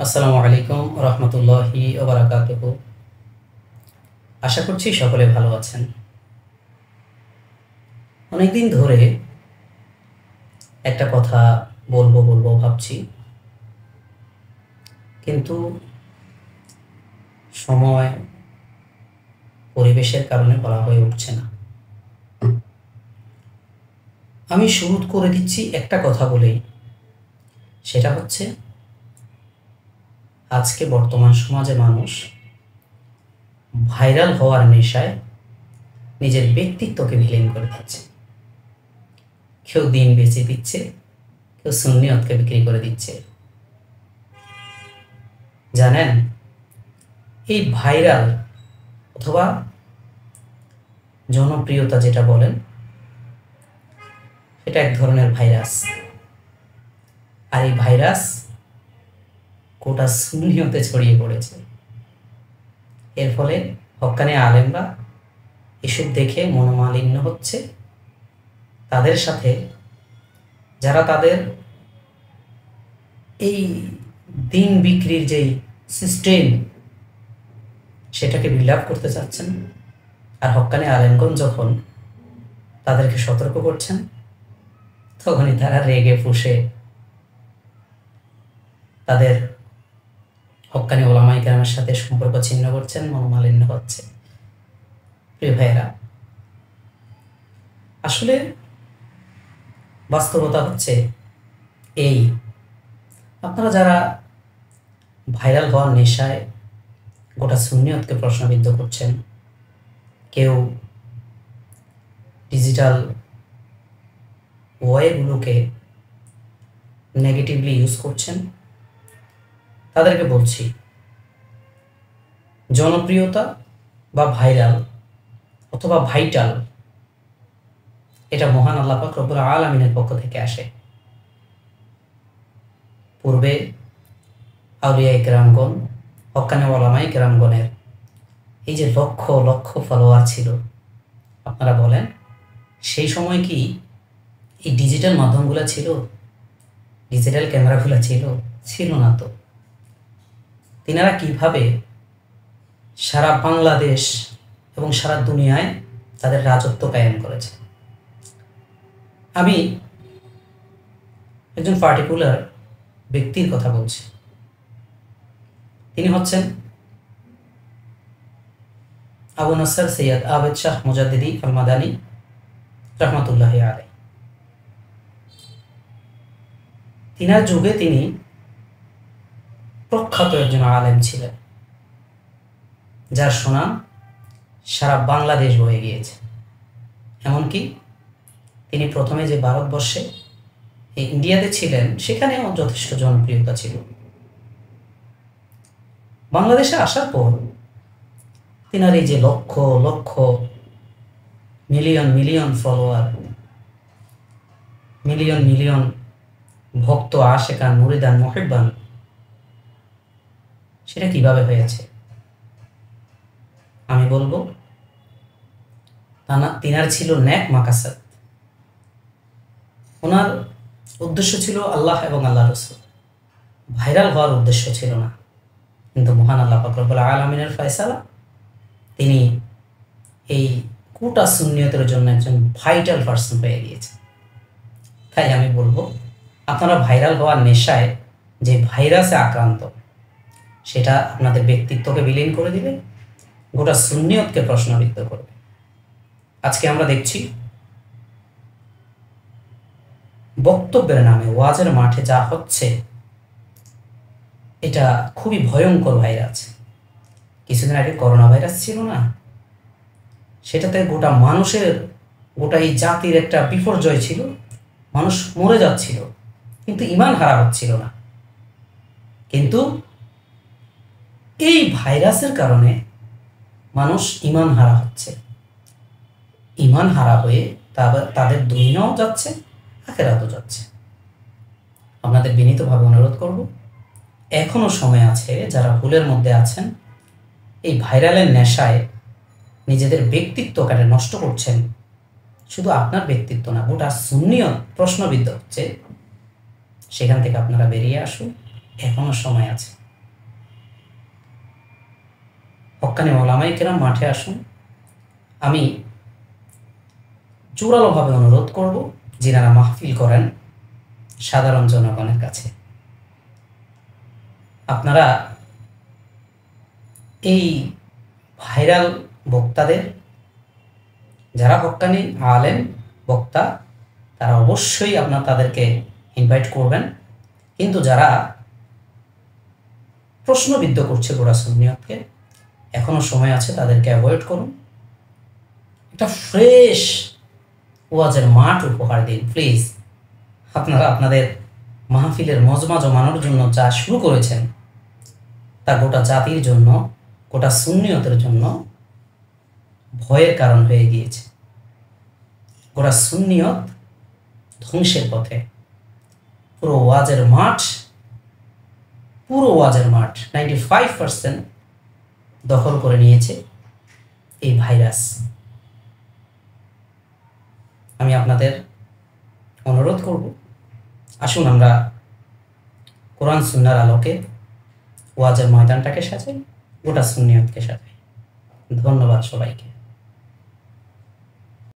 আসসালামু আলাইকুম রহমতুল্লাহি ওয়া বারাকাতুহু। আশা করছি সকলে ভালো আছেন। অনেকদিন ধরে একটা কথা বলবো বলবো ভাবছি, কিন্তু সময় পরিবেশের কারণে বলা হয়ে উঠছে না। আমি শুরু করে দিচ্ছি একটা কথা বলেই, সেটা হচ্ছে আজকে বর্তমান সমাজে মানুষ ভাইরাল হওয়ার নেশায় নিজের ব্যক্তিত্বকে বিলীন করে দিচ্ছে। কেউ দিন বেঁচে দিচ্ছে, কেউ সুন্নিয়তকে বিক্রি করে দিচ্ছে। জানেন, এই ভাইরাল অথবা জনপ্রিয়তা যেটা বলেন, এটা এক ধরনের ভাইরাস। আর এই ভাইরাস গোটা সুন্নিয়তে ছড়িয়ে পড়েছে। এর ফলে হক্কানি আলেমরা এসব দেখে মনোমালিন্য হচ্ছে। তাদের সাথে যারা তাদের এই দিন বিক্রির যেই সিস্টেম, সেটাকে বিল্ড আপ করতে চাচ্ছেন, আর হক্কানি আলেমগণ যখন তাদেরকে সতর্ক করছেন, তখনই তারা রেগে ফুঁসে তাদের হক্কানি ওলামায়ে কেরামের সাথে সম্পর্ক ছিন্ন করছেন, মনোমালিন্য হচ্ছে। প্রিয় ভাইয়েরা, আসলে বাস্তবতা হচ্ছে এই, আপনারা যারা ভাইরাল হওয়ার নেশায় গোটা সুন্নিয়তকে প্রশ্নবিদ্ধ করছেন, কেউ ডিজিটাল ওয়েগুলোকে নেগেটিভলি ইউজ করছেন, তাদেরকে বলছি, জনপ্রিয়তা বা ভাইরাল অথবা ভাইটাল, এটা মহান আল্লাহ পাক রব্বুল আলামিনের পক্ষ থেকে আসে। পূর্বে আউলিয়ায়ে কেরামগণ, হক্কানি ওলামায়ে কেরামগণের এই যে লক্ষ লক্ষ ফলোয়ার ছিল, আপনারা বলেন সেই সময় কি এই ডিজিটাল মাধ্যমগুলো ছিল? ডিজিটাল ক্যামেরাগুলো ছিল না তো। তিনারা কিভাবে সারা বাংলাদেশ এবং সারা দুনিয়ায় তাদের রাজত্ব কায়েম করেছে? আমি একজন পার্টিকুলার ব্যক্তির কথা বলছি। তিনি হচ্ছেন আবু নসর সৈয়দ আবেদ শাহ মুজাদ্দিদি আল মাদানী রহমতুল্লাহি আলাইহি। তিনার যুগে তিনি প্রখ্যাত একজন আলেম ছিলেন, যার সুনাম সারা বাংলাদেশ বয়ে গিয়েছে। এমনকি তিনি প্রথমে যে ভারতবর্ষে ইন্ডিয়াতে ছিলেন, সেখানেও যথেষ্ট জনপ্রিয়তা ছিল। বাংলাদেশে আসার পর তিনার এই যে lakh lakh million million follower, million million ভক্ত, আশেকান, মুরিদান, মুহিব্বান, সেটা কিভাবে হয়েছে? আমি বলবো, তিনার ছিল নেক মাকাসাদ। ওনার উদ্দেশ্য ছিল আল্লাহ এবং আল্লাহ রসুল, ভাইরাল হওয়ার উদ্দেশ্য ছিল না। কিন্তু মহান আল্লাহ পাক রব্বুল আলামিনের ফয়সালা, তিনি এই গোটা সুন্নিয়তের জন্য একজন ভাইটাল পার্সন হয়ে গিয়েছে। তাই আমি বলবো, আপনারা ভাইরাল হওয়ার নেশায় যে ভাইরাসে আক্রান্ত, সেটা আপনাদের ব্যক্তিত্বকে বিলীন করে দিবে, গোটা সুন্নিয়তকে প্রশ্নবিদ্ধ করবে। আজকে আমরা দেখছি বক্তব্যের নামে ওয়াজের মাঠে যা হচ্ছে, এটা খুবই ভয়ঙ্কর ভাইরাস। কিছুদিন আগে করোনা ভাইরাস ছিল না? সেটাতে গোটা মানুষের, গোটা এই জাতির একটা বিপর্যয় ছিল। মানুষ মরে যাচ্ছিল, কিন্তু ঈমান হারা হচ্ছিল না। কিন্তু এই ভাইরাসের কারণে মানুষ ঈমান হারা হচ্ছে। ঈমান হারা হয়ে তাদের দুনিয়াও যাচ্ছে, আখিরাতও যাচ্ছে। আপনাদের বিনীতভাবে অনুরোধ করব, এখনো সময় আছে, যারা ভুলের মধ্যে আছেন, এই ভাইরালের নেশায় নিজেদের ব্যক্তিত্বকে নষ্ট করছেন। শুধু আপনার ব্যক্তিত্ব না, গোটা সুন্নিয়ত প্রশ্নবিদ্ধ হচ্ছে। সেখান থেকে আপনারা বেরিয়ে আসুন, এখনো সময় আছে। হক্কানি ওলামায়ে কেরাম মাঠে আসুন। আমি জোরালোভাবে অনুরোধ করব, যিনারা মাহফিল করেন সাধারণ জনগণের কাছে, আপনারা এই ভাইরাল বক্তাদের, যারা হক্কানি আলেম বক্তা, তারা অবশ্যই আপনার তাদেরকে ইনভাইট করবেন। কিন্তু যারা প্রশ্নবিদ্ধ করছে গোড়া সুন্নিয়তকে, এখনো সময় আছে, তাদেরকে অ্যাভয়েড করুন। একটা ফ্রেশ ওয়াজের মাঠ উপহার দিন প্লিজ। আপনারা আপনাদের মাহফিলের মজমা জমানোর জন্য যা শুরু করেছেন, তা গোটা জাতির জন্য, গোটা সুন্নিয়তের জন্য ভয়ের কারণ হয়ে গিয়েছে। গোটা সুন্নিয়ত ধ্বংসের পথে। পুরো ওয়াজের মাঠ 95% দখল করে নিয়েছে এই ভাইরাস। আমি আপনাদের অনুরোধ করব, আসুন আমরা কোরআন সুন্নাহর আলোকে ওয়াজের ময়দানটাকে সাজাই, গোটা সুন্নিয়তকে সাজাই। ধন্যবাদ সবাইকে।